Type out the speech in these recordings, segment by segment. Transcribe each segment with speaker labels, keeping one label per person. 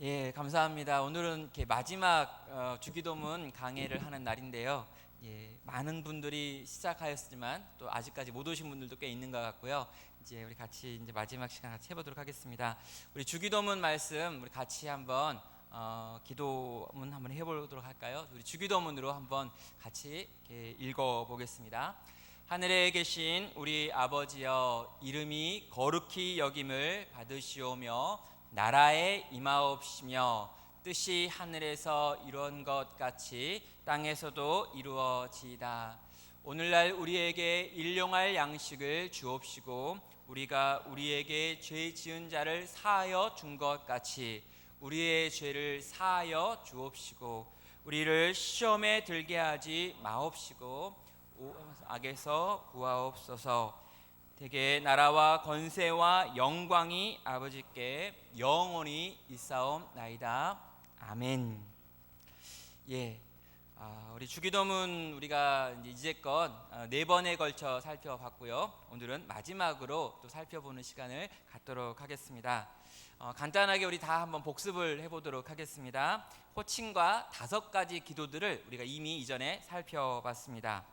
Speaker 1: 예, 감사합니다. 오늘은 이렇게 마지막 주기도문 강해를 하는 날인데요. 예, 많은 분들이 시작하였지만 또 아직까지 못 오신 분들도 꽤 있는 것 같고요. 이제 우리 같이 이제 마지막 시간 같이 해보도록 하겠습니다. 우리 주기도문 말씀 우리 같이 한번 기도문 한번 해보도록 할까요? 우리 주기도문으로 한번 같이 이렇게 읽어보겠습니다. 하늘에 계신 우리 아버지여, 이름이 거룩히 여김을 받으시오며 나라에 임하옵시며 뜻이 하늘에서 이룬 것 같이 땅에서도 이루어지이다. 오늘날 우리에게 일용할 양식을 주옵시고 우리가 우리에게 죄 지은 자를 사하여 준 것 같이 우리의 죄를 사하여 주옵시고 우리를 시험에 들게 하지 마옵시고 악에서 구하옵소서. 대개 나라와 권세와 영광이 아버지께 영원히 있사옵나이다. 아멘. 예, 우리 주기도문 우리가 이제껏 4번에 걸쳐 살펴봤고요. 오늘은 마지막으로 또 살펴보는 시간을 갖도록 하겠습니다. 간단하게 우리 다 한번 복습을 해보도록 하겠습니다. 호칭과 5가지 기도들을 우리가 이미 이전에 살펴봤습니다.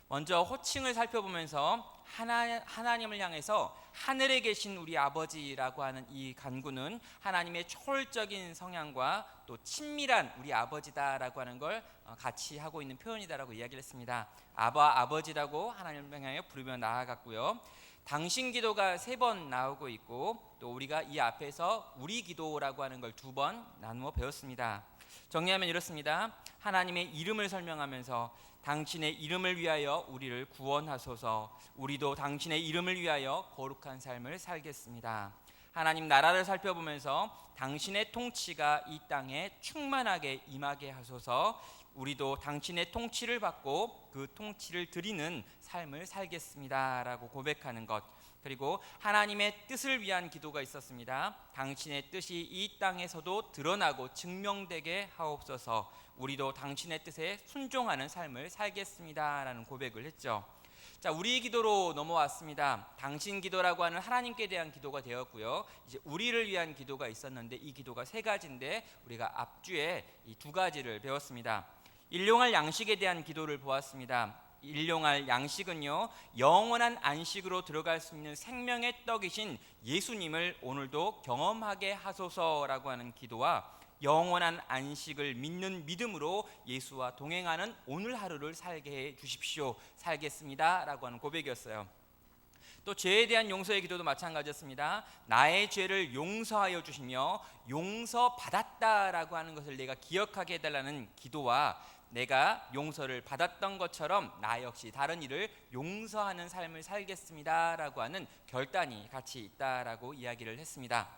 Speaker 1: 먼저 호칭을 살펴보면서 하나님을 향해서 하늘에 계신 우리 아버지라고 하는 이 간구는 하나님의 초월적인 성향과 또 친밀한 우리 아버지다라고 하는 걸 같이 하고 있는 표현이다라고 이야기를 했습니다. 아버지라고 하나님을 향해 부르며 나아갔고요. 당신 기도가 3번 나오고 있고 또 우리가 이 앞에서 우리 기도라고 하는 걸 2번 나누어 배웠습니다. 정리하면 이렇습니다. 하나님의 이름을 설명하면서 당신의 이름을 위하여 우리를 구원하소서. 우리도 당신의 이름을 위하여 거룩한 삶을 살겠습니다. 하나님 나라를 살펴보면서 당신의 통치가 이 땅에 충만하게 임하게 하소서. 우리도 당신의 통치를 받고 그 통치를 드리는 삶을 살겠습니다 라고 고백하는 것. 그리고 하나님의 뜻을 위한 기도가 있었습니다. 당신의 뜻이 이 땅에서도 드러나고 증명되게 하옵소서. 우리도 당신의 뜻에 순종하는 삶을 살겠습니다 라는 고백을 했죠. 자, 우리 기도로 넘어왔습니다. 당신 기도라고 하는 하나님께 대한 기도가 되었고요. 이제 우리를 위한 기도가 있었는데 이 기도가 3가지인데 우리가 앞주에 이 2가지를 배웠습니다. 일용할 양식에 대한 기도를 보았습니다. 일용할 양식은요, 영원한 안식으로 들어갈 수 있는 생명의 떡이신 예수님을 오늘도 경험하게 하소서라고 하는 기도와 영원한 안식을 믿는 믿음으로 예수와 동행하는 오늘 하루를 살게 해 주십시오. 살겠습니다 라고 하는 고백이었어요. 또 죄에 대한 용서의 기도도 마찬가지였습니다. 나의 죄를 용서하여 주시며 용서받았다라고 하는 것을 내가 기억하게 해달라는 기도와 내가 용서를 받았던 것처럼 나 역시 다른 이를 용서하는 삶을 살겠습니다 라고 하는 결단이 같이 있다라고 이야기를 했습니다.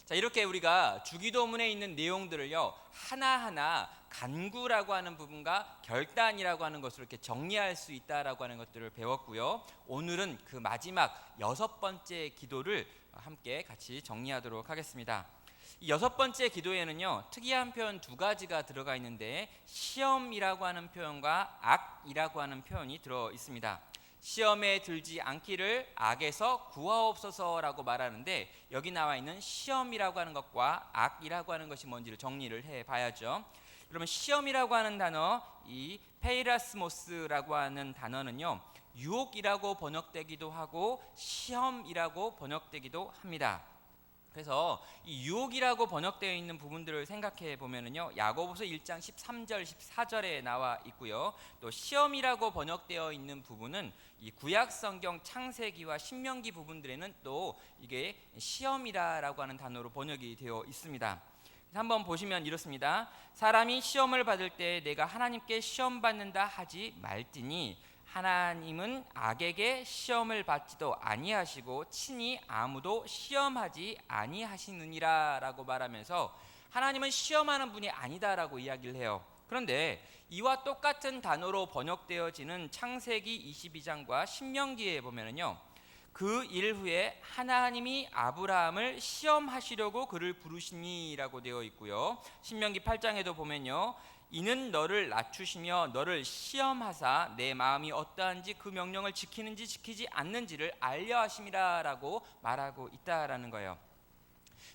Speaker 1: 자, 이렇게 우리가 주기도문에 있는 내용들을요 하나하나 간구라고 하는 부분과 결단이라고 하는 것으로 이렇게 정리할 수 있다라고 하는 것들을 배웠고요. 오늘은 그 마지막 6번째 기도를 함께 같이 정리하도록 하겠습니다. 이 6번째 기도에는요 특이한 표현 2가지가 들어가 있는데 시험이라고 하는 표현과 악이라고 하는 표현이 들어 있습니다. 시험에 들지 않기를 악에서 구하옵소서라고 말하는데 여기 나와 있는 시험이라고 하는 것과 악이라고 하는 것이 뭔지를 정리를 해봐야죠. 그러면 시험이라고 하는 단어, 이 페이라스모스라고 하는 단어는요 유혹이라고 번역되기도 하고 시험이라고 번역되기도 합니다. 그래서 이 유혹이라고 번역되어 있는 부분들을 생각해 보면은요 야고보서 1장 13절 14절에 나와 있고요. 또 시험이라고 번역되어 있는 부분은 이 구약 성경 창세기와 신명기 부분들에는 또 이게 시험이라고 하는 단어로 번역이 되어 있습니다. 한번 보시면 이렇습니다. 사람이 시험을 받을 때 내가 하나님께 시험 받는다 하지 말지니 하나님은 악에게 시험을 받지도 아니하시고 친히 아무도 시험하지 아니하시느니라 라고 말하면서 하나님은 시험하는 분이 아니다라고 이야기를 해요. 그런데 이와 똑같은 단어로 번역되어지는 창세기 22장과 신명기에 보면은요 그 일 후에 하나님이 아브라함을 시험하시려고 그를 부르시니라고 되어 있고요. 신명기 8장에도 보면요 이는 너를 낮추시며 너를 시험하사 내 마음이 어떠한지 그 명령을 지키는지 지키지 않는지를 알려 하심이라 라고 말하고 있다라는 거예요.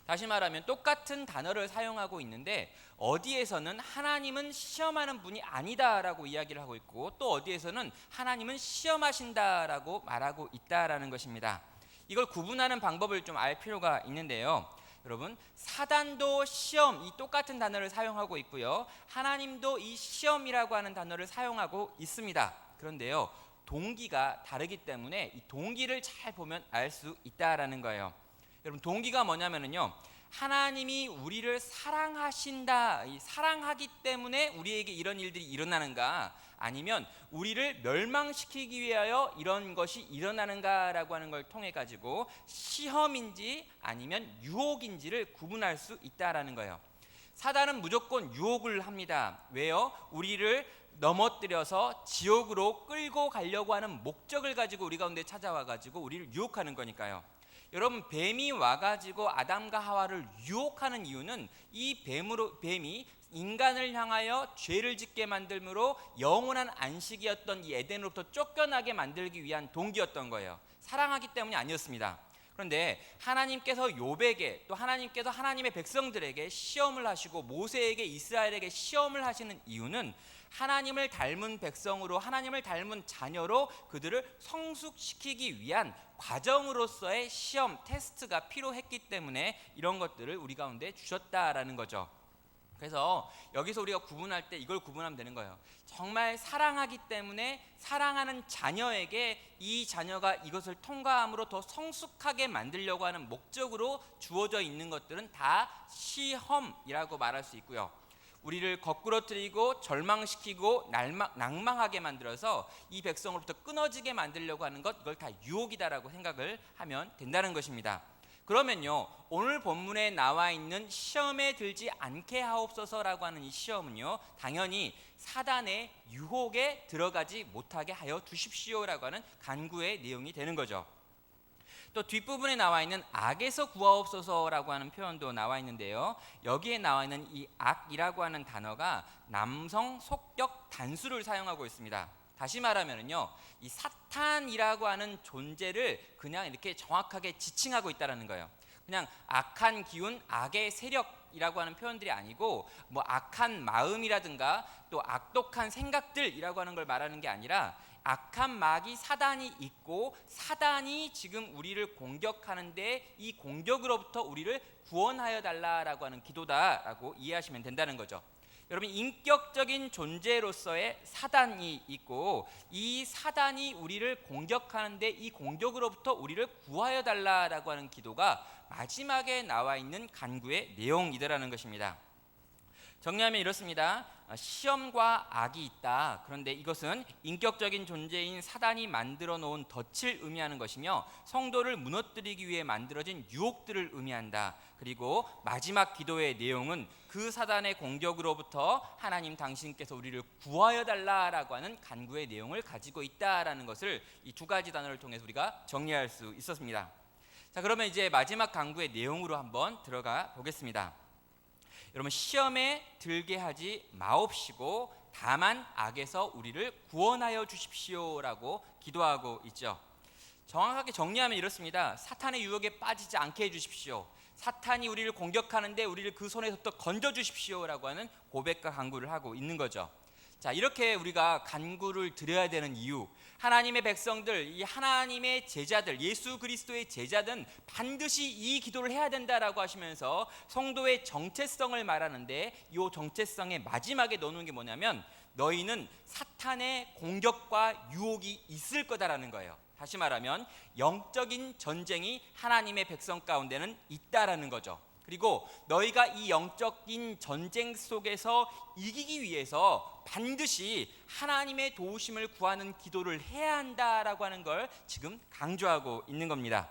Speaker 1: 다시 말하면 똑같은 단어를 사용하고 있는데 어디에서는 하나님은 시험하는 분이 아니다라고 이야기를 하고 있고 또 어디에서는 하나님은 시험하신다라고 말하고 있다라는 것입니다. 이걸 구분하는 방법을 좀 알 필요가 있는데요. 여러분, 사단도 시험, 이 똑같은 단어를 사용하고 있고요. 하나님도 이 시험이라고 하는 단어를 사용하고 있습니다. 그런데요, 동기가 다르기 때문에 이 동기를 잘 보면 알 수 있다라는 거예요. 여러분, 동기가 뭐냐면요, 하나님이 우리를 사랑하신다, 사랑하기 때문에 우리에게 이런 일들이 일어나는가, 아니면 우리를 멸망시키기 위하여 이런 것이 일어나는가라고 하는 걸 통해 가지고 시험인지 아니면 유혹인지를 구분할 수 있다라는 거예요. 사단은 무조건 유혹을 합니다. 왜요? 우리를 넘어뜨려서 지옥으로 끌고 가려고 하는 목적을 가지고 우리 가운데 찾아와 가지고 우리를 유혹하는 거니까요. 여러분, 뱀이 와가지고 아담과 하와를 유혹하는 이유는 이 뱀이 인간을 향하여 죄를 짓게 만들므로 영원한 안식이었던 이 에덴으로부터 쫓겨나게 만들기 위한 동기였던 거예요. 사랑하기 때문이 아니었습니다. 그런데 하나님께서 욥에게 또 하나님께서 하나님의 백성들에게 시험을 하시고 모세에게 이스라엘에게 시험을 하시는 이유는 하나님을 닮은 백성으로 하나님을 닮은 자녀로 그들을 성숙시키기 위한 과정으로서의 시험, 테스트가 필요했기 때문에 이런 것들을 우리 가운데 주셨다라는 거죠. 그래서 여기서 우리가 구분할 때 이걸 구분하면 되는 거예요. 정말 사랑하기 때문에 사랑하는 자녀에게 이 자녀가 이것을 통과함으로 더 성숙하게 만들려고 하는 목적으로 주어져 있는 것들은 다 시험이라고 말할 수 있고요. 우리를 거꾸러뜨리고 절망시키고 낭망하게 만들어서 이 백성으로부터 끊어지게 만들려고 하는 것, 이걸 다 유혹이다라고 생각을 하면 된다는 것입니다. 그러면요, 오늘 본문에 나와 있는 시험에 들지 않게 하옵소서라고 하는 이 시험은요, 당연히 사단의 유혹에 들어가지 못하게 하여 주십시오라고 하는 간구의 내용이 되는 거죠. 또 뒷부분에 나와 있는 악에서 구하옵소서라고 하는 표현도 나와 있는데요, 여기에 나와 있는 이 악이라고 하는 단어가 남성 속격 단수를 사용하고 있습니다. 다시 말하면요, 이 사탄이라고 하는 존재를 그냥 이렇게 정확하게 지칭하고 있다는 거예요. 그냥 악한 기운, 악의 세력이라고 하는 표현들이 아니고 뭐 악한 마음이라든가 또 악독한 생각들이라고 하는 걸 말하는 게 아니라 악한 마귀 사단이 있고 사단이 지금 우리를 공격하는데 이 공격으로부터 우리를 구원하여 달라라고 하는 기도다라고 이해하시면 된다는 거죠. 여러분, 인격적인 존재로서의 사단이 있고 이 사단이 우리를 공격하는데 이 공격으로부터 우리를 구하여 달라라고 하는 기도가 마지막에 나와 있는 간구의 내용이더라는 것입니다. 정리하면 이렇습니다. 시험과 악이 있다. 그런데 이것은 인격적인 존재인 사단이 만들어 놓은 덫을 의미하는 것이며 성도를 무너뜨리기 위해 만들어진 유혹들을 의미한다. 그리고 마지막 기도의 내용은 그 사단의 공격으로부터 하나님 당신께서 우리를 구하여 달라라고 하는 간구의 내용을 가지고 있다라는 것을 이 두 가지 단어를 통해서 우리가 정리할 수 있었습니다. 자, 그러면 이제 마지막 간구의 내용으로 한번 들어가 보겠습니다. 여러분, 시험에 들게 하지 마옵시고 다만 악에서 우리를 구원하여 주십시오라고 기도하고 있죠. 정확하게 정리하면 이렇습니다. 사탄의 유혹에 빠지지 않게 해주십시오. 사탄이 우리를 공격하는데 우리를 그 손에서부터 건져 주십시오라고 하는 고백과 간구를 하고 있는 거죠. 자, 이렇게 우리가 간구를 드려야 되는 이유, 하나님의 백성들, 이 하나님의 제자들, 예수 그리스도의 제자들은 반드시 이 기도를 해야 된다라고 하시면서 성도의 정체성을 말하는데 이 정체성의 마지막에 넣는 게 뭐냐면 너희는 사탄의 공격과 유혹이 있을 거다라는 거예요. 다시 말하면 영적인 전쟁이 하나님의 백성 가운데는 있다라는 거죠. 그리고 너희가 이 영적인 전쟁 속에서 이기기 위해서 반드시 하나님의 도우심을 구하는 기도를 해야 한다라고 하는 걸 지금 강조하고 있는 겁니다.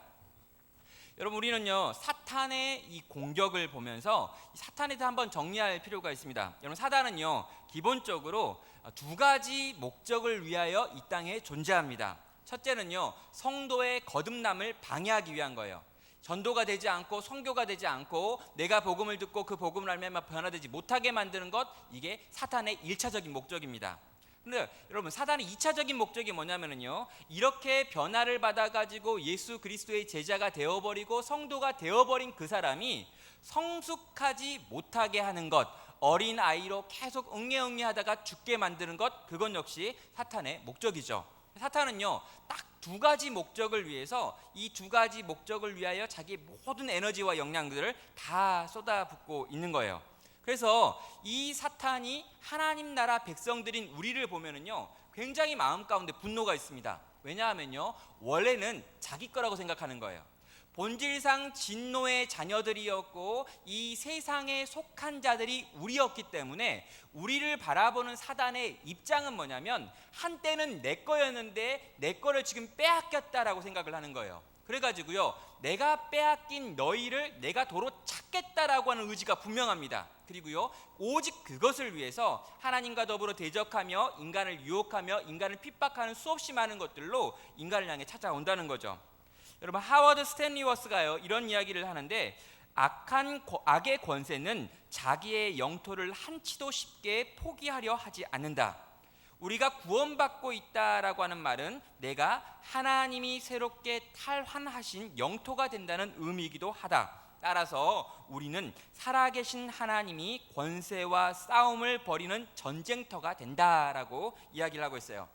Speaker 1: 여러분, 우리는요, 사탄의 이 공격을 보면서 사탄에 대해서 한번 정리할 필요가 있습니다. 여러분, 사단은요, 기본적으로 두 가지 목적을 위하여 이 땅에 존재합니다. 첫째는요, 성도의 거듭남을 방해하기 위한 거예요. 전도가 되지 않고 선교가 되지 않고 내가 복음을 듣고 그 복음을 알면 변화되지 못하게 만드는 것, 이게 사탄의 1차적인 목적입니다. 근데 여러분, 사단의 2차적인 목적이 뭐냐면요, 이렇게 변화를 받아가지고 예수 그리스도의 제자가 되어버리고 성도가 되어버린 그 사람이 성숙하지 못하게 하는 것, 어린 아이로 계속 응애응애하다가 죽게 만드는 것, 그건 역시 사탄의 목적이죠. 사탄은요 딱 두 가지 목적을 위해서, 이 두 가지 목적을 위하여 자기 모든 에너지와 역량들을 다 쏟아붓고 있는 거예요. 그래서 이 사탄이 하나님 나라 백성들인 우리를 보면은요 굉장히 마음 가운데 분노가 있습니다. 왜냐하면요 원래는 자기 거라고 생각하는 거예요. 본질상 진노의 자녀들이었고 이 세상에 속한 자들이 우리였기 때문에 우리를 바라보는 사단의 입장은 뭐냐면, 한때는 내 거였는데 내 거를 지금 빼앗겼다라고 생각을 하는 거예요. 그래가지고요 내가 빼앗긴 너희를 내가 도로 찾겠다라고 하는 의지가 분명합니다. 그리고요 오직 그것을 위해서 하나님과 더불어 대적하며 인간을 유혹하며 인간을 핍박하는 수없이 많은 것들로 인간을 향해 찾아온다는 거죠. 여러분, 하워드 스탠리워스가요 이런 이야기를 하는데, 악의 권세는 자기의 영토를 한치도 쉽게 포기하려 하지 않는다. 우리가 구원받고 있다라고 하는 말은 내가 하나님이 새롭게 탈환하신 영토가 된다는 의미이기도 하다. 따라서 우리는 살아계신 하나님이 권세와 싸움을 벌이는 전쟁터가 된다라고 이야기를 하고 있어요.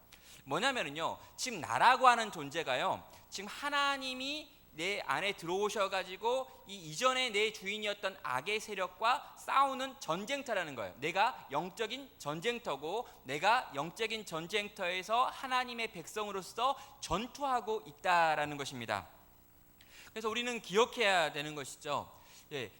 Speaker 1: 뭐냐면요 지금 나라고 하는 존재가요 지금 하나님이 내 안에 들어오셔가지고 이 이전에 내 주인이었던 악의 세력과 싸우는 전쟁터라는 거예요. 내가 영적인 전쟁터고, 내가 영적인 전쟁터에서 하나님의 백성으로서 전투하고 있다라는 것입니다. 그래서 우리는 기억해야 되는 것이죠.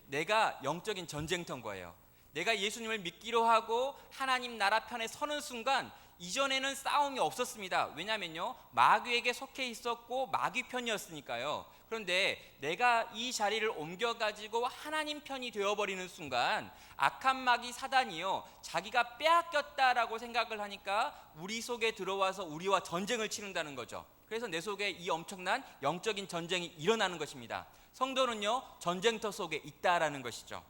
Speaker 1: 내가 영적인 전쟁터인 거예요. 내가 예수님을 믿기로 하고 하나님 나라 편에 서는 순간 이전에는 싸움이 없었습니다. 왜냐면요 마귀에게 속해 있었고 마귀 편이었으니까요. 그런데 내가 이 자리를 옮겨가지고 하나님 편이 되어버리는 순간 악한 마귀 사단이요 자기가 빼앗겼다라고 생각을 하니까 우리 속에 들어와서 우리와 전쟁을 치른다는 거죠. 그래서 내 속에 이 엄청난 영적인 전쟁이 일어나는 것입니다. 성도는요 전쟁터 속에 있다라는 것이죠.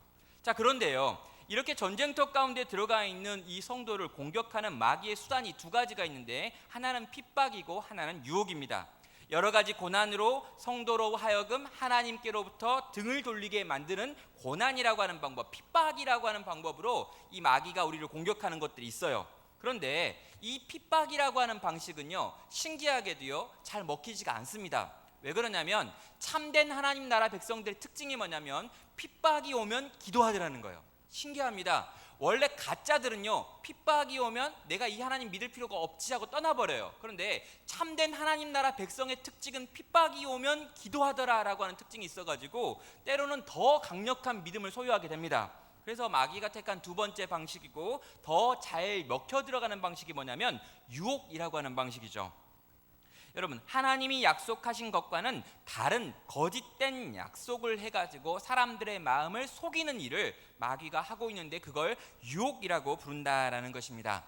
Speaker 1: 자, 그런데요 이렇게 전쟁터 가운데 들어가 있는 이 성도를 공격하는 마귀의 수단이 두 가지가 있는데, 하나는 핍박이고 하나는 유혹입니다. 여러 가지 고난으로 성도로 하여금 하나님께로부터 등을 돌리게 만드는 고난이라고 하는 방법, 핍박이라고 하는 방법으로 이 마귀가 우리를 공격하는 것들이 있어요. 그런데 이 핍박이라고 하는 방식은요 신기하게도요 잘 먹히지가 않습니다. 왜 그러냐면 참된 하나님 나라 백성들의 특징이 뭐냐면 핍박이 오면 기도하더라는 거예요. 신기합니다. 원래 가짜들은요 핍박이 오면 내가 이 하나님 믿을 필요가 없지 하고 떠나버려요. 그런데 참된 하나님 나라 백성의 특징은 핍박이 오면 기도하더라라고 하는 특징이 있어가지고 때로는 더 강력한 믿음을 소유하게 됩니다. 그래서 마귀가 택한 두 번째 방식이고 더 잘 먹혀 들어가는 방식이 뭐냐면 유혹이라고 하는 방식이죠. 여러분, 하나님이 약속하신 것과는 다른 거짓된 약속을 해가지고 사람들의 마음을 속이는 일을 마귀가 하고 있는데 그걸 유혹이라고 부른다라는 것입니다.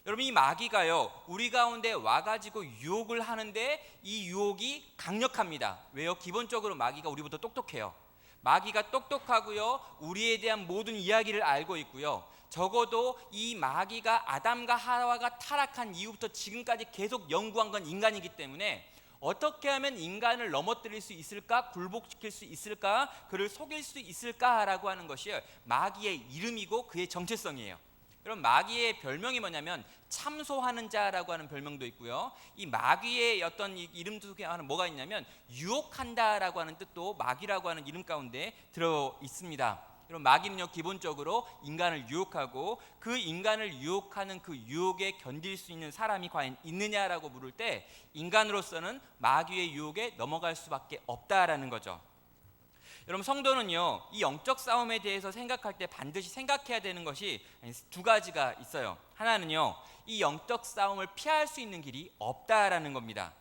Speaker 1: 여러분, 이 마귀가요 우리 가운데 와가지고 유혹을 하는데 이 유혹이 강력합니다. 왜요? 기본적으로 마귀가 우리보다 똑똑해요. 마귀가 똑똑하고요 우리에 대한 모든 이야기를 알고 있고요, 적어도 이 마귀가 아담과 하와가 타락한 이후부터 지금까지 계속 연구한 건 인간이기 때문에 어떻게 하면 인간을 넘어뜨릴 수 있을까, 굴복시킬 수 있을까, 그를 속일 수 있을까라고 하는 것이 마귀의 이름이고 그의 정체성이에요. 여러분, 마귀의 별명이 뭐냐면 참소하는 자라고 하는 별명도 있고요, 이 마귀의 어떤 이름 중에 하나 뭐가 있냐면 유혹한다라고 하는 뜻도 마귀라고 하는 이름 가운데 들어 있습니다. 여러분, 마귀는요 기본적으로 인간을 유혹하고 그 인간을 유혹하는 그 유혹에 견딜 수 있는 사람이 과연 있느냐라고 물을 때 인간으로서는 마귀의 유혹에 넘어갈 수밖에 없다라는 거죠. 여러분, 성도는요 이 영적 싸움에 대해서 생각할 때 반드시 생각해야 되는 것이 두 가지가 있어요. 하나는요 이 영적 싸움을 피할 수 있는 길이 없다라는 겁니다.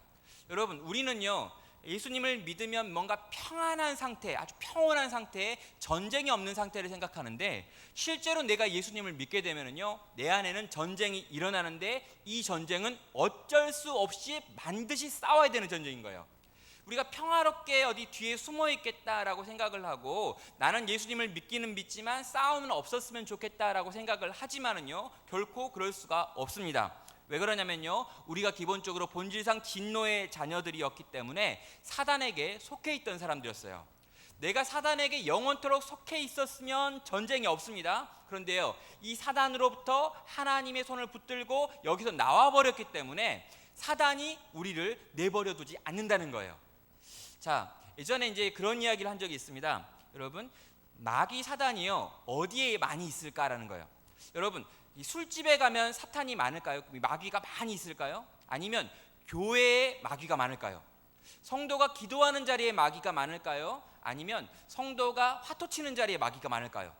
Speaker 1: 여러분, 우리는요 예수님을 믿으면 뭔가 평안한 상태, 아주 평온한 상태에 전쟁이 없는 상태를 생각하는데, 실제로 내가 예수님을 믿게 되면은요 내 안에는 전쟁이 일어나는데 이 전쟁은 어쩔 수 없이 반드시 싸워야 되는 전쟁인 거예요. 우리가 평화롭게 어디 뒤에 숨어 있겠다라고 생각을 하고 나는 예수님을 믿기는 믿지만 싸움은 없었으면 좋겠다라고 생각을 하지만은요 결코 그럴 수가 없습니다. 왜 그러냐면요 우리가 기본적으로 본질상 진노의 자녀들이었기 때문에 사단에게 속해 있던 사람들이었어요. 내가 사단에게 영원토록 속해 있었으면 전쟁이 없습니다. 그런데요, 이 사단으로부터 하나님의 손을 붙들고 여기서 나와버렸기 때문에 사단이 우리를 내버려 두지 않는다는 거예요. 자, 예전에 이제 그런 이야기를 한 적이 있습니다. 여러분, 마귀 사단이요, 어디에 많이 있을까라는 거예요. 여러분, 이 술집에 가면 사탄이 많을까요? 마귀가 많이 있을까요? 아니면 교회에 마귀가 많을까요? 성도가 기도하는 자리에 마귀가 많을까요? 아니면 성도가 화토 치는 자리에 마귀가 많을까요?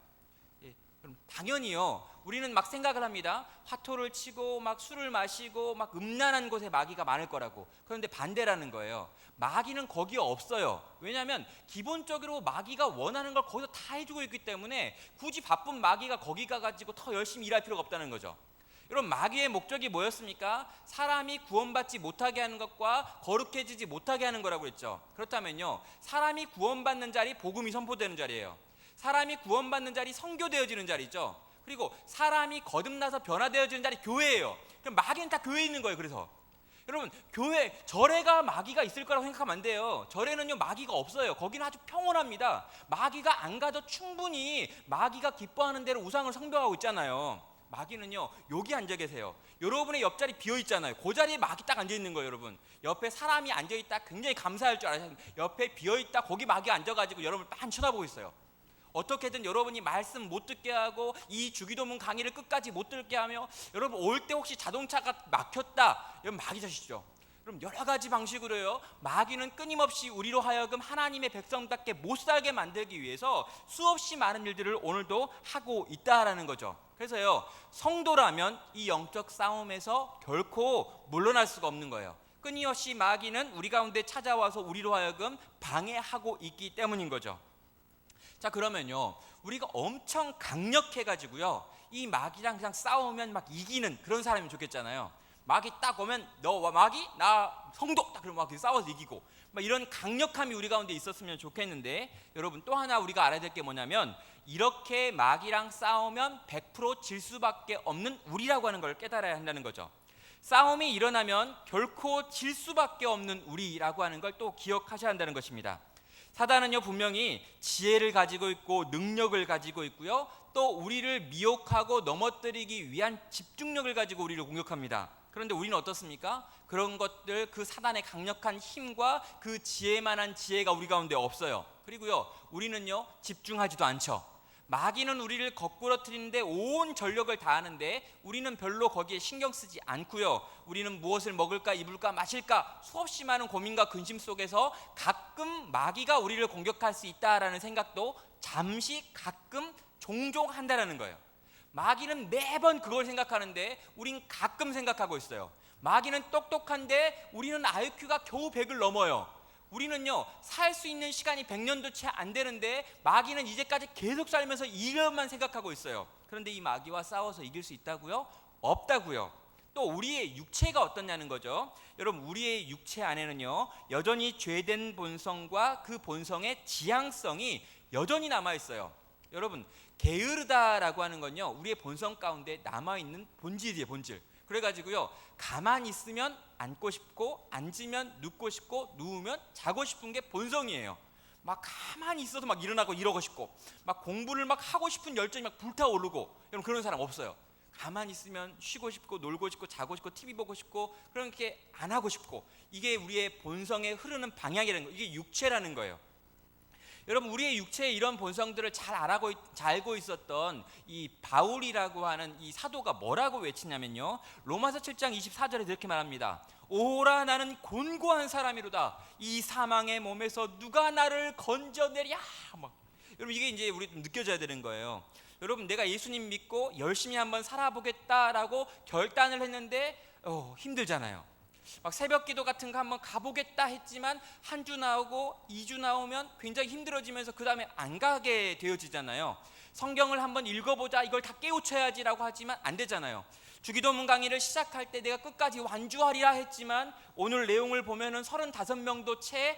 Speaker 1: 예, 그럼 당연히요, 우리는 막 생각을 합니다. 화토를 치고 막 술을 마시고 막 음란한 곳에 마귀가 많을 거라고. 그런데 반대라는 거예요. 마귀는 거기에 없어요. 왜냐하면 기본적으로 마귀가 원하는 걸 거기서 다 해주고 있기 때문에 굳이 바쁜 마귀가 거기 가가지고 더 열심히 일할 필요가 없다는 거죠. 여러분, 마귀의 목적이 뭐였습니까? 사람이 구원받지 못하게 하는 것과 거룩해지지 못하게 하는 거라고 했죠. 그렇다면요, 사람이 구원받는 자리, 복음이 선포되는 자리예요. 사람이 구원받는 자리, 선교되어지는 자리죠. 그리고 사람이 거듭나서 변화되어지는 자리, 교회예요. 그럼 마귀는 다 교회에 있는 거예요. 그래서 여러분, 교회, 절에가 마귀가 있을 거라고 생각하면 안 돼요. 절에는요, 마귀가 없어요. 거기는 아주 평온합니다. 마귀가 안 가도 충분히 마귀가 기뻐하는 대로 우상을 성벽하고 있잖아요. 마귀는요, 여기 앉아 계세요. 여러분의 옆자리 비어 있잖아요. 그 자리에 마귀 딱 앉아 있는 거예요. 여러분, 옆에 사람이 앉아 있다 굉장히 감사할 줄 알아요. 옆에 비어 있다, 거기 마귀 앉아가지고 여러분을 빤히 쳐다보고 있어요. 어떻게든 여러분이 말씀 못 듣게 하고 이 주기도문 강의를 끝까지 못 듣게 하며, 여러분 올 때 혹시 자동차가 막혔다, 여러분 마귀 자시죠. 그럼 여러 가지 방식으로요, 마귀는 끊임없이 우리로 하여금 하나님의 백성답게 못 살게 만들기 위해서 수없이 많은 일들을 오늘도 하고 있다라는 거죠. 그래서요, 성도라면 이 영적 싸움에서 결코 물러날 수가 없는 거예요. 끊임없이 마귀는 우리 가운데 찾아와서 우리로 하여금 방해하고 있기 때문인 거죠. 자, 그러면요, 우리가 엄청 강력해가지고요, 이 마귀랑 그냥 싸우면 막 이기는 그런 사람이 좋겠잖아요. 마귀 딱 오면 너 마귀 나 성도 딱 그러면 막 싸워서 이기고 막 이런 강력함이 우리 가운데 있었으면 좋겠는데, 여러분 또 하나 우리가 알아야 될 게 뭐냐면, 이렇게 마귀랑 싸우면 100% 질 수밖에 없는 우리라고 하는 걸 깨달아야 한다는 거죠. 싸움이 일어나면 결코 질 수밖에 없는 우리라고 하는 걸 또 기억하셔야 한다는 것입니다. 사단은요, 분명히 지혜를 가지고 있고 능력을 가지고 있고요, 또 우리를 미혹하고 넘어뜨리기 위한 집중력을 가지고 우리를 공격합니다. 그런데 우리는 어떻습니까? 그런 것들, 그 사단의 강력한 힘과 그 지혜만한 지혜가 우리 가운데 없어요. 그리고요, 우리는요, 집중하지도 않죠. 마귀는 우리를 거꾸러뜨리는데 온 전력을 다하는데 우리는 별로 거기에 신경 쓰지 않고요, 우리는 무엇을 먹을까, 입을까, 마실까 수없이 많은 고민과 근심 속에서 가끔 마귀가 우리를 공격할 수 있다라는 생각도 잠시, 가끔, 종종 한다라는 거예요. 마귀는 매번 그걸 생각하는데 우린 가끔 생각하고 있어요. 마귀는 똑똑한데 우리는 IQ가 겨우 100을 넘어요. 우리는요, 살 수 있는 시간이 100년도 채 안 되는데 마귀는 이제까지 계속 살면서 이것만 생각하고 있어요. 그런데 이 마귀와 싸워서 이길 수 있다고요? 없다고요. 또 우리의 육체가 어떠냐는 거죠. 여러분, 우리의 육체 안에는요, 여전히 죄된 본성과 그 본성의 지향성이 여전히 남아 있어요. 여러분, 게으르다라고 하는 건요, 우리의 본성 가운데 남아 있는 본질이에요, 본질. 그래가지고요, 가만히 있으면 앉고 싶고, 앉으면 눕고 싶고, 누우면 자고 싶은 게 본성이에요. 막 가만히 있어도 막 일어나고 이러고 싶고, 막 공부를 막 하고 싶은 열정이 막 불타오르고, 여러분 그런 사람 없어요. 가만히 있으면 쉬고 싶고, 놀고 싶고, 자고 싶고, TV 보고 싶고, 그렇게 안 하고 싶고, 이게 우리의 본성에 흐르는 방향이라는 거예요. 이게 육체라는 거예요. 여러분, 우리의 육체의 이런 본성들을 잘 알고 있었던 이 바울이라고 하는 이 사도가 뭐라고 외치냐면요, 로마서 7장 24절에 이렇게 말합니다. 오라, 나는 곤고한 사람이로다. 이 사망의 몸에서 누가 나를 건져내랴. 여러분, 이게 이제 우리 좀 느껴져야 되는 거예요. 여러분, 내가 예수님 믿고 열심히 한번 살아보겠다라고 결단을 했는데 힘들잖아요. 막 새벽 기도 같은 거 한번 가보겠다 했지만 한 주 나오고 2주 나오면 굉장히 힘들어지면서 그 다음에 안 가게 되어지잖아요. 성경을 한번 읽어보자, 이걸 다 깨우쳐야지라고 하지만 안 되잖아요. 주기도문 강의를 시작할 때 내가 끝까지 완주하리라 했지만 오늘 내용을 보면은 35명도 채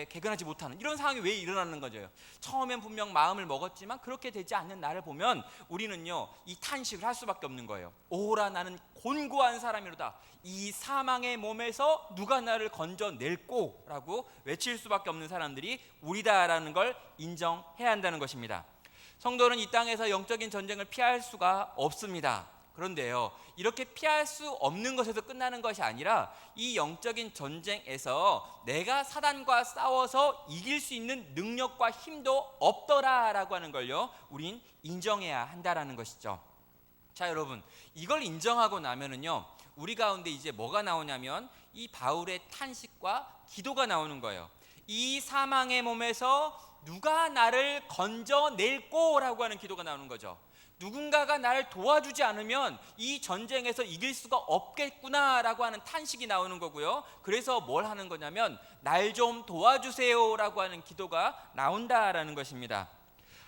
Speaker 1: 개근하지 못하는 이런 상황이 왜 일어나는 거죠? 처음엔 분명 마음을 먹었지만 그렇게 되지 않는 나를 보면 우리는요, 이 탄식을 할 수밖에 없는 거예요. 오라 나는 곤고한 사람이로다. 이 사망의 몸에서 누가 나를 건져낼꼬 라고 외칠 수밖에 없는 사람들이 우리다라는 걸 인정해야 한다는 것입니다. 성도는 이 땅에서 영적인 전쟁을 피할 수가 없습니다. 그런데요, 이렇게 피할 수 없는 것에서 끝나는 것이 아니라 이 영적인 전쟁에서 내가 사단과 싸워서 이길 수 있는 능력과 힘도 없더라라고 하는 걸요, 우린 인정해야 한다라는 것이죠. 자, 여러분, 이걸 인정하고 나면은요, 우리 가운데 이제 뭐가 나오냐면 이 바울의 탄식과 기도가 나오는 거예요. 이 사망의 몸에서 누가 나를 건져낼꼬라고 하는 기도가 나오는 거죠. 누군가가 나를 도와주지 않으면 이 전쟁에서 이길 수가 없겠구나라고 하는 탄식이 나오는 거고요. 그래서 뭘 하는 거냐면 날 좀 도와주세요라고 하는 기도가 나온다라는 것입니다.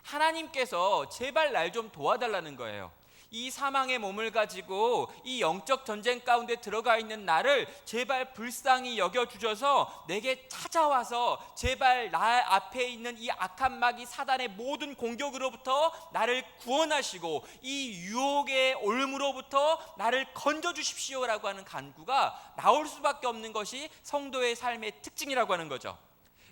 Speaker 1: 하나님께서 제발 날 좀 도와달라는 거예요. 이 사망의 몸을 가지고 이 영적 전쟁 가운데 들어가 있는 나를 제발 불쌍히 여겨주셔서 내게 찾아와서 제발 나 앞에 있는 이 악한 마귀 사단의 모든 공격으로부터 나를 구원하시고 이 유혹의 올무로부터 나를 건져주십시오라고 하는 간구가 나올 수밖에 없는 것이 성도의 삶의 특징이라고 하는 거죠.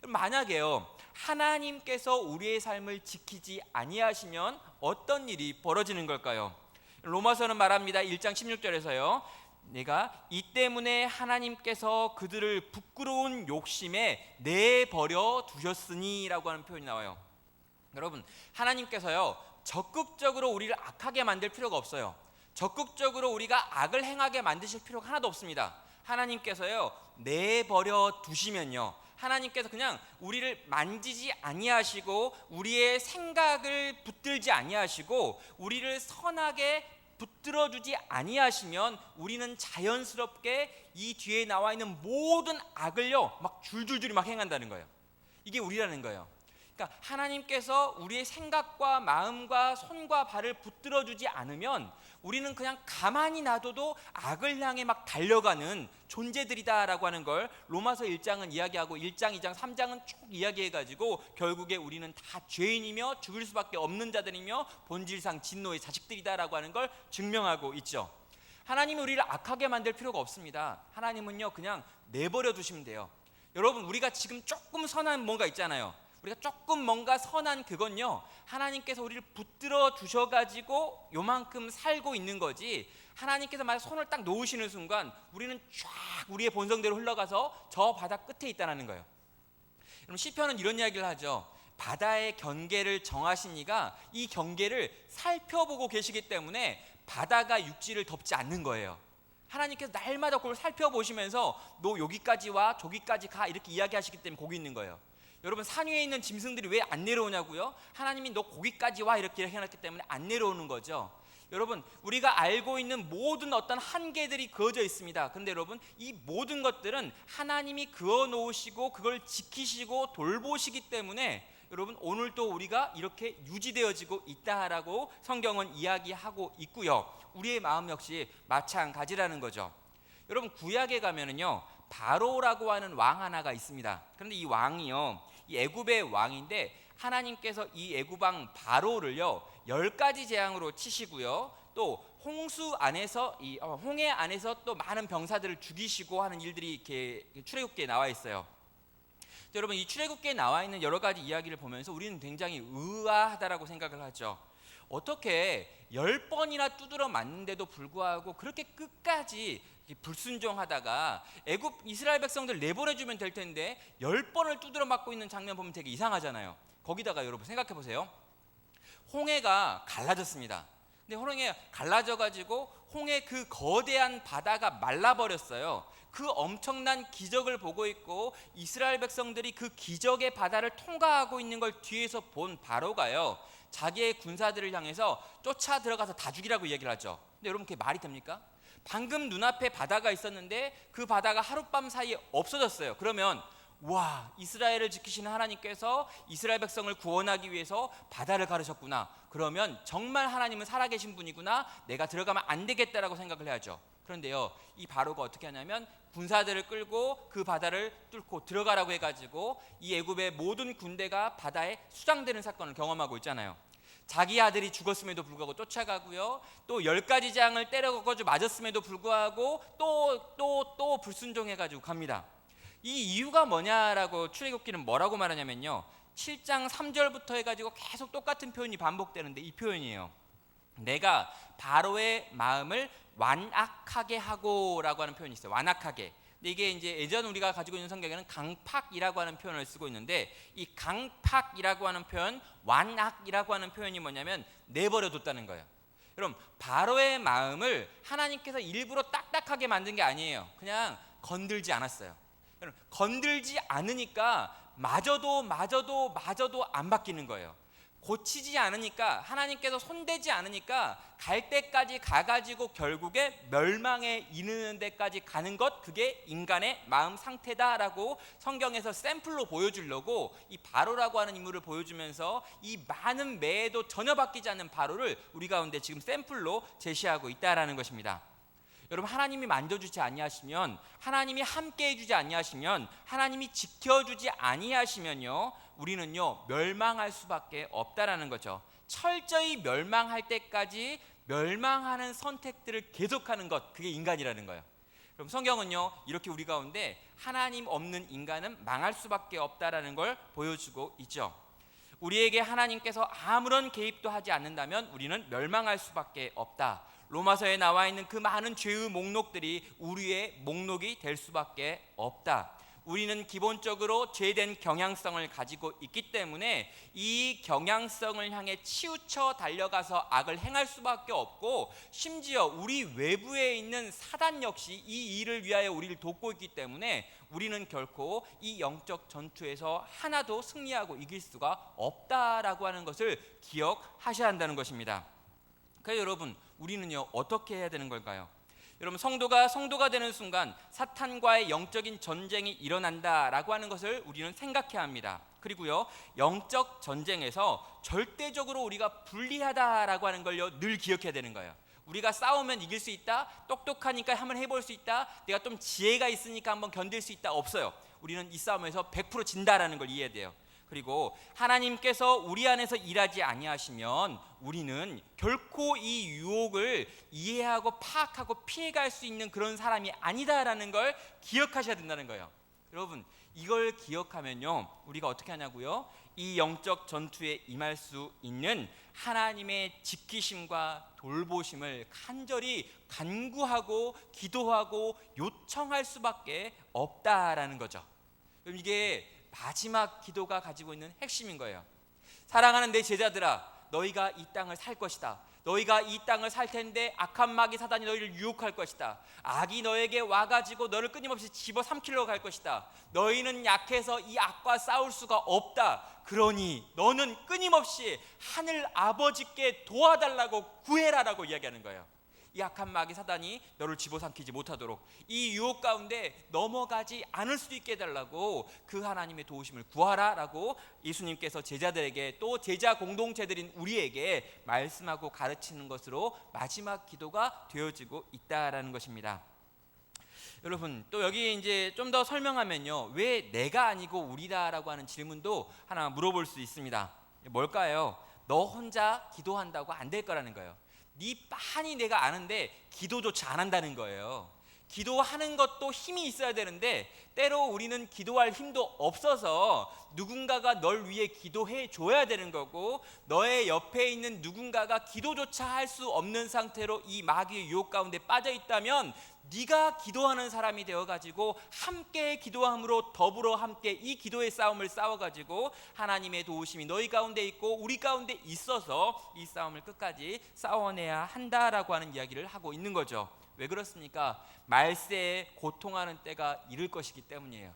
Speaker 1: 만약에요, 하나님께서 우리의 삶을 지키지 아니하시면 어떤 일이 벌어지는 걸까요? 로마서는 말합니다. 1장 16절에서요, 내가 이 때문에 하나님께서 그들을 부끄러운 욕심에 내버려 두셨으니 라고 하는 표현이 나와요. 여러분, 하나님께서요 적극적으로 우리를 악하게 만들 필요가 없어요. 적극적으로 우리가 악을 행하게 만드실 필요가 하나도 없습니다. 하나님께서요 내버려 두시면요, 하나님께서 그냥 우리를 만지지 아니하시고 우리의 생각을 붙들지 아니하시고 우리를 선하게 붙들어주지 아니하시면 우리는 자연스럽게 이 뒤에 나와 있는 모든 악을요 막 줄줄줄이 막 행한다는 거예요. 이게 우리라는 거예요. 그러니까 하나님께서 우리의 생각과 마음과 손과 발을 붙들어주지 않으면 우리는 그냥 가만히 놔둬도 악을 향해 막 달려가는 존재들이다라고 하는 걸 로마서 1장은 이야기하고 1장, 2장, 3장은 쭉 이야기해가지고 결국에 우리는 다 죄인이며 죽을 수밖에 없는 자들이며 본질상 진노의 자식들이다라고 하는 걸 증명하고 있죠. 하나님이 우리를 악하게 만들 필요가 없습니다. 하나님은요 그냥 내버려 두시면 돼요. 여러분, 우리가 지금 조금 선한 뭔가 있잖아요. 우리가 조금 뭔가 선한 그건요, 하나님께서 우리를 붙들어 주셔가지고 요만큼 살고 있는 거지, 하나님께서 만약 손을 딱 놓으시는 순간 우리는 쫙 우리의 본성대로 흘러가서 저 바다 끝에 있다는 거예요. 여러분, 시편은 이런 이야기를 하죠. 바다의 경계를 정하신 이가 이 경계를 살펴보고 계시기 때문에 바다가 육지를 덮지 않는 거예요. 하나님께서 날마다 그걸 살펴보시면서 너 여기까지 와, 저기까지 가 이렇게 이야기하시기 때문에 거기 있는 거예요. 여러분, 산 위에 있는 짐승들이 왜 안 내려오냐고요? 하나님이 너 거기까지 와 이렇게 해놨기 때문에 안 내려오는 거죠. 여러분, 우리가 알고 있는 모든 어떤 한계들이 그어져 있습니다. 그런데 여러분, 이 모든 것들은 하나님이 그어 놓으시고 그걸 지키시고 돌보시기 때문에 여러분 오늘도 우리가 이렇게 유지되어지고 있다라고 성경은 이야기하고 있고요. 우리의 마음 역시 마찬가지라는 거죠. 여러분, 구약에 가면은요 바로라고 하는 왕 하나가 있습니다. 그런데 이 왕이요, 이 애굽의 왕인데 하나님께서 이 애굽 왕 바로를요 10가지 재앙으로 치시고요, 또 홍수 안에서 이 홍해 안에서 또 많은 병사들을 죽이시고 하는 일들이 이렇게 출애굽기에 나와 있어요. 여러분, 이 출애굽기에 나와 있는 여러 가지 이야기를 보면서 우리는 굉장히 의아하다라고 생각을 하죠. 어떻게 10번이나 두드러 맞는데도 불구하고 그렇게 끝까지 불순종하다가 애굽 이스라엘 백성들 내보내주면 될 텐데 10번을 두드러 맞고 있는 장면 보면 되게 이상하잖아요. 거기다가 여러분 생각해 보세요. 홍해가 갈라졌습니다. 근데 홍해가 갈라져 가지고 홍해 그 거대한 바다가 말라버렸어요. 그 엄청난 기적을 보고 있고 이스라엘 백성들이 그 기적의 바다를 통과하고 있는 걸 뒤에서 본 바로가요, 자기의 군사들을 향해서 쫓아 들어가서 다 죽이라고 얘기를 하죠. 근데 여러분, 그게 말이 됩니까? 방금 눈앞에 바다가 있었는데 그 바다가 하룻밤 사이에 없어졌어요. 그러면 와, 이스라엘을 지키시는 하나님께서 이스라엘 백성을 구원하기 위해서 바다를 가르셨구나. 그러면 정말 하나님은 살아계신 분이구나. 내가 들어가면 안 되겠다라고 생각을 해야죠. 그런데요, 이 바로가 어떻게 하냐면 군사들을 끌고 그 바다를 뚫고 들어가라고 해가지고 이 애굽의 모든 군대가 바다에 수장되는 사건을 경험하고 있잖아요. 자기 아들이 죽었음에도 불구하고 쫓아가고요, 또 10가지 장을 때려가지고 맞았음에도 불구하고 또 불순종해가지고 갑니다. 이 이유가 뭐냐라고 출애굽기는 뭐라고 말하냐면요, 7장 3절부터 해가지고 계속 똑같은 표현이 반복되는데 이 표현이에요. 내가 바로의 마음을 완악하게 하고라고 하는 표현이 있어요. 완악하게. 근데 이게 이제 예전 우리가 가지고 있는 성경에는 강팍이라고 하는 표현을 쓰고 있는데, 이 강팍이라고 하는 표현, 완악이라고 하는 표현이 뭐냐면 내버려 뒀다는 거예요. 여러분, 바로의 마음을 하나님께서 일부러 딱딱하게 만든 게 아니에요. 그냥 건들지 않았어요. 여러분, 건들지 않으니까 마저도 안 바뀌는 거예요. 고치지 않으니까, 하나님께서 손대지 않으니까 갈 때까지 가가지고 결국에 멸망에 이르는 데까지 가는 것, 그게 인간의 마음 상태다라고 성경에서 샘플로 보여주려고 이 바로라고 하는 인물을 보여주면서 이 많은 매에도 전혀 바뀌지 않는 바로를 우리 가운데 지금 샘플로 제시하고 있다라는 것입니다. 여러분, 하나님이 만져주지 아니하시면, 하나님이 함께 해주지 아니하시면, 하나님이 지켜주지 아니하시면요, 우리는요 멸망할 수밖에 없다라는 거죠. 철저히 멸망할 때까지 멸망하는 선택들을 계속하는 것, 그게 인간이라는 거예요. 그럼 성경은요 이렇게 우리 가운데 하나님 없는 인간은 망할 수밖에 없다라는 걸 보여주고 있죠. 우리에게 하나님께서 아무런 개입도 하지 않는다면 우리는 멸망할 수밖에 없다. 로마서에 나와 있는 그 많은 죄의 목록들이 우리의 목록이 될 수밖에 없다. 우리는 기본적으로 죄된 경향성을 가지고 있기 때문에 이 경향성을 향해 치우쳐 달려가서 악을 행할 수밖에 없고, 심지어 우리 외부에 있는 사단 역시 이 일을 위하여 우리를 돕고 있기 때문에 우리는 결코 이 영적 전투에서 하나도 승리하고 이길 수가 없다라고 하는 것을 기억하셔야 한다는 것입니다. 그래서 여러분, 우리는요 어떻게 해야 되는 걸까요? 여러분, 성도가 되는 순간 사탄과의 영적인 전쟁이 일어난다라고 하는 것을 우리는 생각해야 합니다. 그리고요, 영적 전쟁에서 절대적으로 우리가 불리하다라고 하는 걸요 늘 기억해야 되는 거예요. 우리가 싸우면 이길 수 있다, 똑똑하니까 한번 해볼 수 있다, 내가 좀 지혜가 있으니까 한번 견딜 수 있다, 없어요. 우리는 이 싸움에서 100% 진다라는 걸 이해해야 돼요. 그리고 하나님께서 우리 안에서 일하지 아니하시면 우리는 결코 이 유혹을 이해하고 파악하고 피해갈 수 있는 그런 사람이 아니다라는 걸 기억하셔야 된다는 거예요. 여러분, 이걸 기억하면요 우리가 어떻게 하냐고요? 이 영적 전투에 임할 수 있는 하나님의 지키심과 돌보심을 간절히 간구하고 기도하고 요청할 수밖에 없다라는 거죠. 그럼 이게 마지막 기도가 가지고 있는 핵심인 거예요. 사랑하는 내 제자들아, 너희가 이 땅을 살 것이다. 너희가 이 땅을 살 텐데 악한 마귀 사단이 너희를 유혹할 것이다. 악이 너에게 와가지고 너를 끊임없이 집어삼키려고 할 것이다. 너희는 약해서 이 악과 싸울 수가 없다. 그러니 너는 끊임없이 하늘 아버지께 도와달라고 구해라라고 이야기하는 거예요. 이 악한 마귀 사단이 너를 집어삼키지 못하도록, 이 유혹 가운데 넘어가지 않을 수 있게 해달라고 그 하나님의 도우심을 구하라라고 예수님께서 제자들에게, 또 제자 공동체들인 우리에게 말씀하고 가르치는 것으로 마지막 기도가 되어지고 있다라는 것입니다. 여러분, 또 여기 이제 좀 더 설명하면요, 왜 내가 아니고 우리다라고 하는 질문도 하나 물어볼 수 있습니다. 뭘까요? 너 혼자 기도한다고 안 될 거라는 거예요. 네 빤히 내가 아는데 기도조차 안 한다는 거예요. 기도하는 것도 힘이 있어야 되는데 때로 우리는 기도할 힘도 없어서 누군가가 널 위해 기도해 줘야 되는 거고, 너의 옆에 있는 누군가가 기도조차 할 수 없는 상태로 이 마귀의 유혹 가운데 빠져 있다면 네가 기도하는 사람이 되어가지고 함께 기도함으로 더불어 함께 이 기도의 싸움을 싸워가지고 하나님의 도우심이 너희 가운데 있고 우리 가운데 있어서 이 싸움을 끝까지 싸워내야 한다라고 하는 이야기를 하고 있는 거죠. 왜 그렇습니까? 말세에 고통하는 때가 이를 것이기 때문이에요.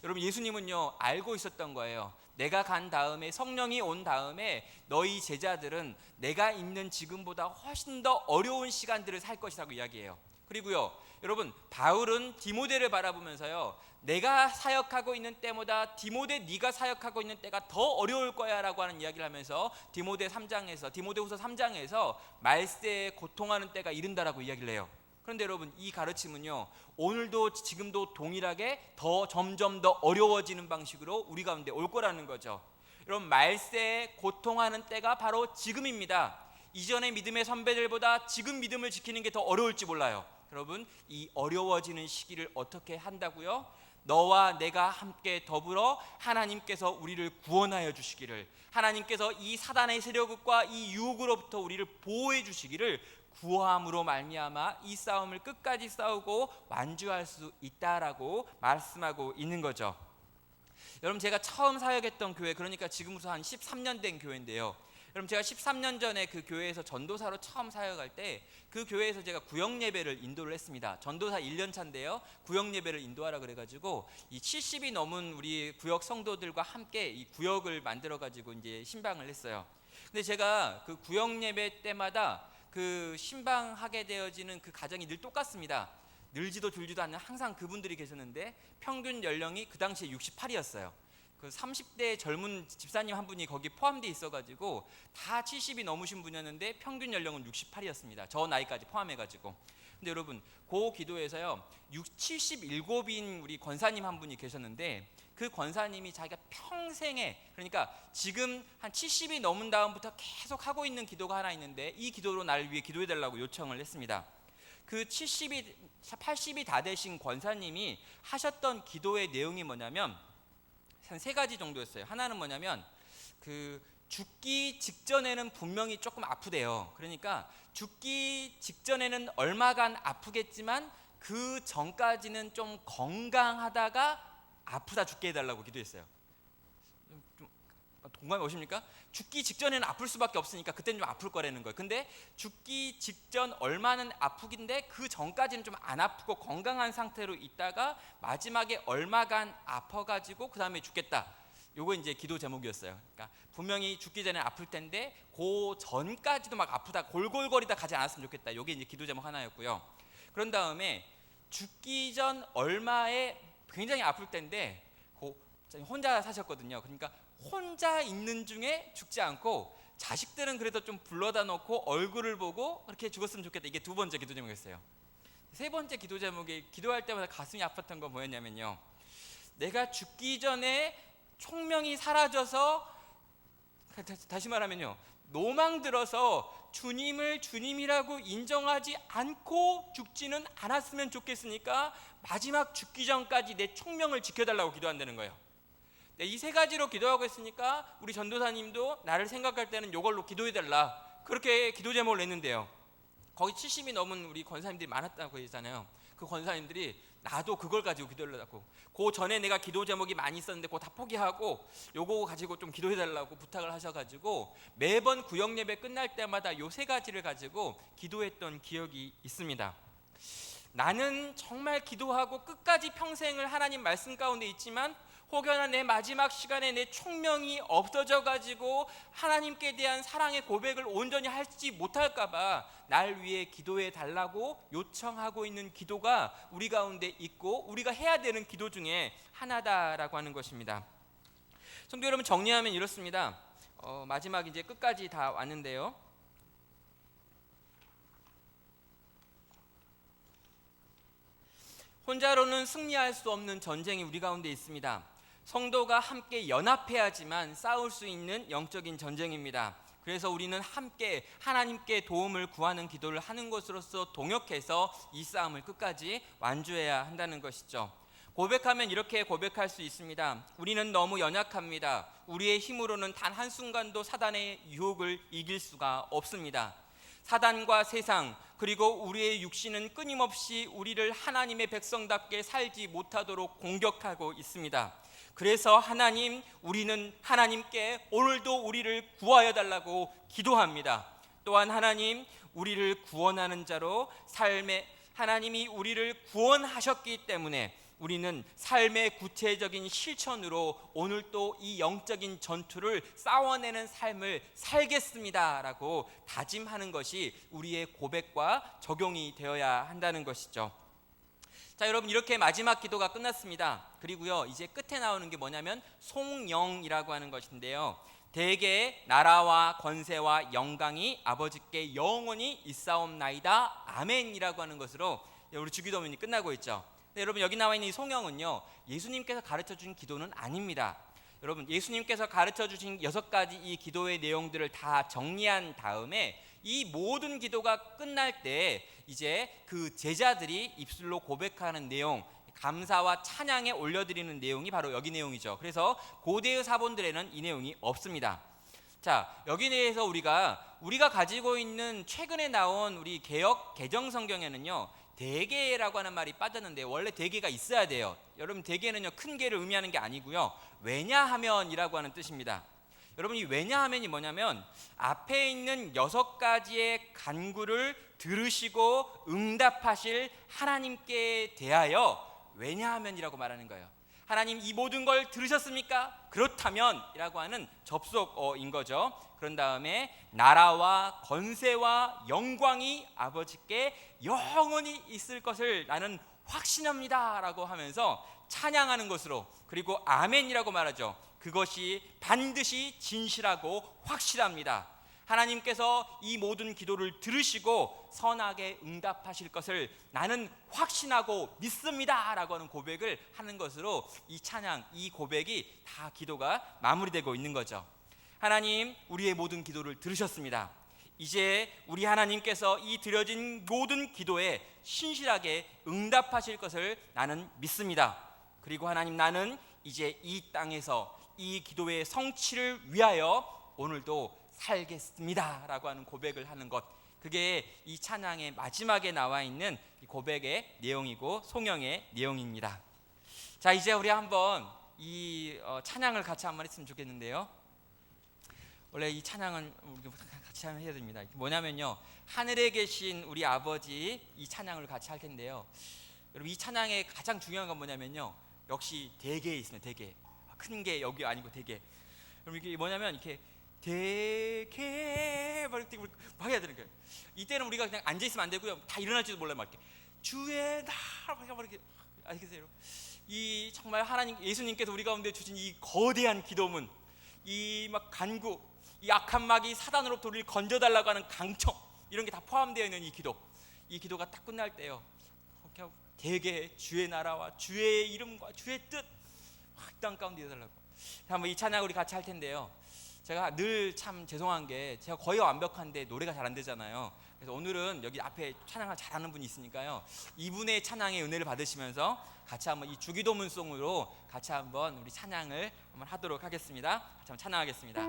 Speaker 1: 여러분, 예수님은요 알고 있었던 거예요. 내가 간 다음에, 성령이 온 다음에 너희 제자들은 내가 있는 지금보다 훨씬 더 어려운 시간들을 살 것이라고 이야기해요. 그리고요, 여러분, 바울은 디모데를 바라보면서요, 내가 사역하고 있는 때보다 디모데 네가 사역하고 있는 때가 더 어려울 거야 라고 하는 이야기를 하면서 디모데후서 3장에서 말세에 고통하는 때가 이른다라고 이야기를 해요. 그런데 여러분, 이 가르침은요, 오늘도 지금도 동일하게 점점 더 어려워지는 방식으로 우리 가운데 올 거라는 거죠. 여러분, 말세에 고통하는 때가 바로 지금입니다. 이전의 믿음의 선배들보다 지금 믿음을 지키는 게 더 어려울지 몰라요. 여러분, 이 어려워지는 시기를 어떻게 한다고요? 너와 내가 함께 더불어 하나님께서 우리를 구원하여 주시기를, 하나님께서 이 사단의 세력과 이 유혹으로부터 우리를 보호해 주시기를 구함으로 말미암아 이 싸움을 끝까지 싸우고 완주할 수 있다라고 말씀하고 있는 거죠. 여러분, 제가 처음 사역했던 교회, 그러니까 지금부터 한 13년 된 교회인데요, 여러분, 제가 13년 전에 그 교회에서 전도사로 처음 사역할 때 그 교회에서 제가 구역 예배를 인도를 했습니다. 전도사 1년 차인데요, 구역 예배를 인도하라 그래가지고 이 70이 넘은 우리 구역 성도들과 함께 이 구역을 만들어가지고 이제 신방을 했어요. 근데 제가 그 구역 예배 때마다 그 신방하게 되어지는 그 가정이 늘 똑같습니다. 늘지도 줄지도 않는 항상 그분들이 계셨는데 평균 연령이 그 당시에 68이었어요. 그 30대 젊은 집사님 한 분이 거기 포함되어 있어가지고 다 70이 넘으신 분이었는데 평균 연령은 68이었습니다. 저 나이까지 포함해가지고. 근데 여러분, 그 기도에서요, 77인 우리 권사님 한 분이 계셨는데 그 권사님이 자기가 평생에, 그러니까 지금 한 70이 넘은 다음부터 계속 하고 있는 기도가 하나 있는데 이 기도로 나를 위해 기도해달라고 요청을 했습니다. 그 80이 다 되신 권사님이 하셨던 기도의 내용이 뭐냐면 한 3가지 정도였어요. 하나는 뭐냐면 그 죽기 직전에는 분명히 조금 아프대요. 그러니까 죽기 직전에는 얼마간 아프겠지만 그 전까지는 좀 건강하다가 아프다 죽게 해달라고 기도했어요. 좀 동감이 오십니까? 죽기 직전에는 아플 수밖에 없으니까 그때는 좀 아플 거라는 거예요. 근데 죽기 직전 얼마는 아프긴데 그 전까지는 좀 안 아프고 건강한 상태로 있다가 마지막에 얼마간 아파가지고 그 다음에 죽겠다. 요거 이제 기도 제목이었어요. 그러니까 분명히 죽기 전에 아플 텐데 그 전까지도 막 아프다, 골골거리다 가지 않았으면 좋겠다. 요게 이제 기도 제목 하나였고요. 그런 다음에 죽기 전 얼마에 굉장히 아플 텐데 혼자 사셨거든요. 그러니까 혼자 있는 중에 죽지 않고 자식들은 그래도 좀 불러다 놓고 얼굴을 보고 그렇게 죽었으면 좋겠다. 이게 2번째 기도 제목이었어요. 3번째 기도 제목이, 기도할 때마다 가슴이 아팠던 건 뭐였냐면요, 내가 죽기 전에 총명이 사라져서, 다시 말하면요, 노망 들어서 주님을 주님이라고 인정하지 않고 죽지는 않았으면 좋겠으니까 마지막 죽기 전까지 내 총명을 지켜달라고 기도한다는 거예요. 네, 이 3가지로 기도하고 있으니까 우리 전도사님도 나를 생각할 때는 이걸로 기도해달라, 그렇게 기도 제목을 냈는데요, 거기 70이 넘은 우리 권사님들이 많았다고 했잖아요. 그 권사님들이 나도 그걸 가지고 기도를 하고, 그 전에 내가 기도 제목이 많이 있었는데 그거 다 포기하고 요거 가지고 좀 기도해달라고 부탁을 하셔가지고 매번 구역 예배 끝날 때마다 요 3가지를 가지고 기도했던 기억이 있습니다. 나는 정말 기도하고 끝까지 평생을 하나님 말씀 가운데 있지만 혹여나 내 마지막 시간에 내 총명이 없어져 가지고 하나님께 대한 사랑의 고백을 온전히 하지 못할까봐 날 위해 기도해 달라고 요청하고 있는 기도가 우리 가운데 있고 우리가 해야 되는 기도 중에 하나다라고 하는 것입니다. 성도 여러분, 정리하면 이렇습니다. 마지막 이제 끝까지 다 왔는데요, 혼자로는 승리할 수 없는 전쟁이 우리 가운데 있습니다. 성도가 함께 연합해야지만 싸울 수 있는 영적인 전쟁입니다. 그래서 우리는 함께 하나님께 도움을 구하는 기도를 하는 것으로서 동역해서 이 싸움을 끝까지 완주해야 한다는 것이죠. 고백하면 이렇게 고백할 수 있습니다. 우리는 너무 연약합니다. 우리의 힘으로는 단 한순간도 사단의 유혹을 이길 수가 없습니다. 사단과 세상 그리고 우리의 육신은 끊임없이 우리를 하나님의 백성답게 살지 못하도록 공격하고 있습니다. 그래서 하나님, 우리는 하나님께 오늘도 우리를 구하여 달라고 기도합니다. 또한 하나님, 우리를 구원하는 자로 삶에 하나님이 우리를 구원하셨기 때문에 우리는 삶의 구체적인 실천으로 오늘 또 이 영적인 전투를 싸워내는 삶을 살겠습니다라고 다짐하는 것이 우리의 고백과 적용이 되어야 한다는 것이죠. 자, 여러분, 이렇게 마지막 기도가 끝났습니다. 그리고요, 이제 끝에 나오는 게 뭐냐면 송영이라고 하는 것인데요, 대개 나라와 권세와 영광이 아버지께 영원히 있사옵나이다 아멘이라고 하는 것으로 우리 주기도문이 끝나고 있죠. 근데 여러분, 여기 나와 있는 이 송영은요, 예수님께서 가르쳐 주신 기도는 아닙니다. 여러분, 예수님께서 가르쳐 주신 6가지 이 기도의 내용들을 다 정리한 다음에 이 모든 기도가 끝날 때 이제 그 제자들이 입술로 고백하는 내용, 감사와 찬양에 올려드리는 내용이 바로 여기 내용이죠. 그래서 고대의 사본들에는 이 내용이 없습니다. 자, 여기 대해서 우리가 가지고 있는 최근에 나온 우리 개역 개정 성경에는요, 대개라고 하는 말이 빠졌는데 원래 대개가 있어야 돼요. 여러분, 대개는요, 큰 개를 의미하는 게 아니고요, 왜냐하면이라고 하는 뜻입니다. 여러분, 이 왜냐하면이 뭐냐면 앞에 있는 6가지의 간구를 들으시고 응답하실 하나님께 대하여 왜냐하면이라고 말하는 거예요. 하나님, 이 모든 걸 들으셨습니까? 그렇다면 이라고 하는 접속어인 거죠. 그런 다음에 나라와 권세와 영광이 아버지께 영원히 있을 것을 나는 확신합니다 라고 하면서 찬양하는 것으로, 그리고 아멘이라고 말하죠. 그것이 반드시 진실하고 확실합니다. 하나님께서 이 모든 기도를 들으시고 선하게 응답하실 것을 나는 확신하고 믿습니다 라고 하는 고백을 하는 것으로 이 찬양, 이 고백이 다 기도가 마무리되고 있는 거죠. 하나님, 우리의 모든 기도를 들으셨습니다. 이제 우리 하나님께서 이 드려진 모든 기도에 신실하게 응답하실 것을 나는 믿습니다. 그리고 하나님, 나는 이제 이 땅에서 이 기도의 성취를 위하여 오늘도 살겠습니다 라고 하는 고백을 하는 것, 그게 이 찬양의 마지막에 나와 있는 이 고백의 내용이고 송영의 내용입니다. 자, 이제 우리 한번 이 찬양을 같이 한번 했으면 좋겠는데요, 원래 이 찬양은 우리 같이 해야 됩니다. 뭐냐면요, 하늘에 계신 우리 아버지 이 찬양을 같이 할 텐데요, 여러분, 이 찬양의 가장 중요한 건 뭐냐면요, 역시 대개에 있습니다. 대개, 큰 게 여기 아니고 대개. 그럼 이게 뭐냐면 이렇게 대개 막 해야 되는 거예요. 이때는 우리가 그냥 앉아 있으면 안 되고요, 다 일어날지도 몰라요. 막 이렇게 주의 날 이렇게, 아시겠어요? 이 정말 하나님, 예수님께서 우리 가운데 주신 이 거대한 기도문, 이 막 간구, 이 악한 마귀 사단으로부터 우리를 건져달라고 하는 강청, 이런 게 다 포함되어 있는 이 기도가 딱 끝날 때요, 대개 주의 나라와 주의 이름과 주의 뜻 땅 가운데 해달라고. 한번 이 찬양 우리 같이 할 텐데요, 제가 늘 참 죄송한 게 제가 거의 완벽한데 노래가 잘 안 되잖아요. 그래서 오늘은 여기 앞에 찬양을 잘하는 분이 있으니까요, 이분의 찬양의 은혜를 받으시면서 같이 한번 이 주기도문송으로 같이 한번 우리 찬양을 한번 하도록 하겠습니다. 같이 한번 찬양하겠습니다.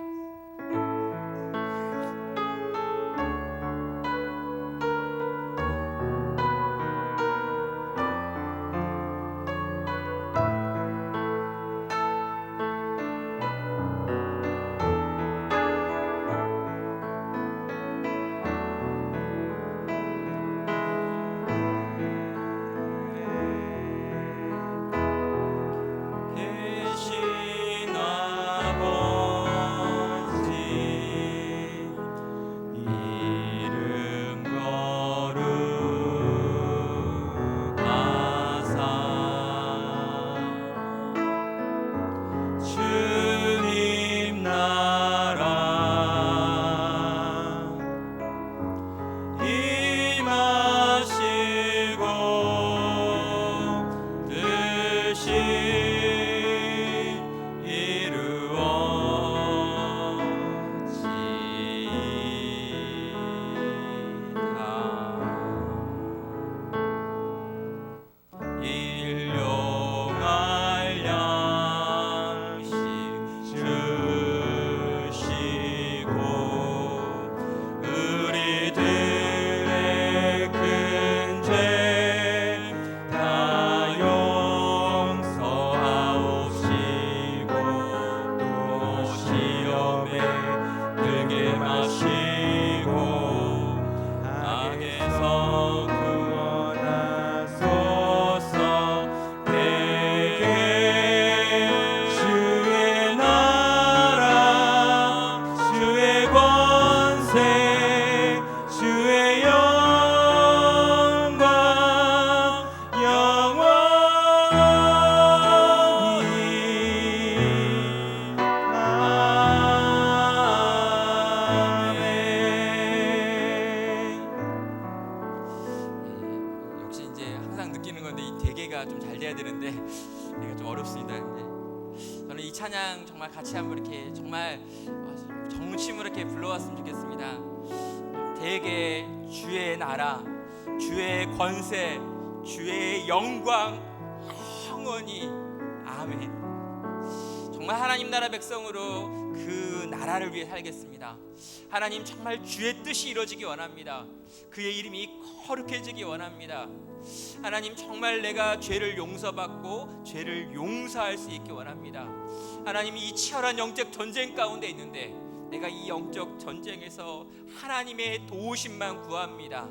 Speaker 1: 계신 아버지 준비가 좀 잘 돼야 되는데 이게 좀 어렵습니다. 저는 이 찬양 정말 같이 한번 이렇게 정말 정심으로 이렇게 불러왔으면 좋겠습니다. 대개 주의 나라, 주의 권세, 주의 영광 영원히 아멘. 정말 하나님 나라 백성으로 그 나라를 위해 살겠습니다. 하나님 정말 주의 뜻이 이루어지기 원합니다. 그의 이름이 거룩해지기 원합니다. 하나님 정말 내가 죄를 용서받고 죄를 용서할 수 있기 원합니다. 하나님이 이 치열한 영적 전쟁 가운데 있는데 내가 이 영적 전쟁에서 하나님의 도우심만 구합니다.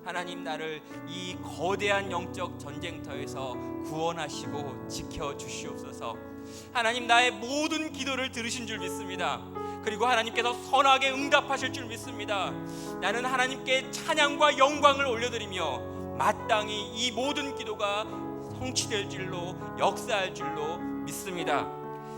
Speaker 1: 하나님 나를 이 거대한 영적 전쟁터에서 구원하시고 지켜주시옵소서. 하나님 나의 모든 기도를 들으신 줄 믿습니다. 그리고 하나님께서 선하게 응답하실 줄 믿습니다. 나는 하나님께 찬양과 영광을 올려드리며 마땅히 이 모든 기도가 성취될 줄로 역사할 줄로 믿습니다.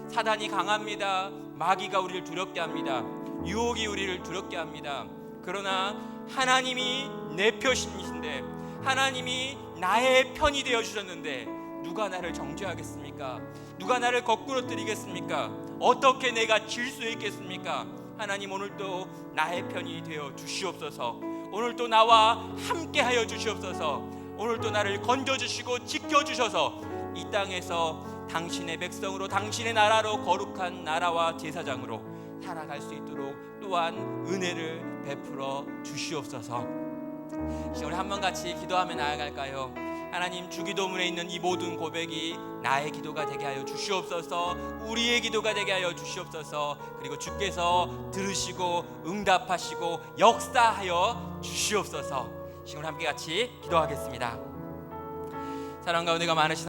Speaker 1: 사단이 강합니다. 마귀가 우리를 두렵게 합니다. 유혹이 우리를 두렵게 합니다. 그러나 하나님이 내 표신이신데 하나님이 나의 편이 되어 주셨는데 누가 나를 정죄하겠습니까? 누가 나를 거꾸로 뜨리겠습니까? 어떻게 내가 질 수 있겠습니까? 하나님 오늘도 나의 편이 되어 주시옵소서. 오늘도 나와 함께 하여 주시옵소서. 오늘도 나를 건져주시고 지켜주셔서 이 땅에서 당신의 백성으로 당신의 나라로 거룩한 나라와 제사장으로 살아갈 수 있도록 또한 은혜를 베풀어 주시옵소서. 우리 한번 같이 기도하며 나아갈까요? 하나님 주기도문에 있는 이 모든 고백이 나의 기도가 되게 하여 주시옵소서. 우리의 기도가 되게 하여 주시옵소서. 그리고 주께서 들으시고 응답하시고 역사하여 주시옵소서. 지금 함께 같이 기도하겠습니다. 사랑 가운데가 많으신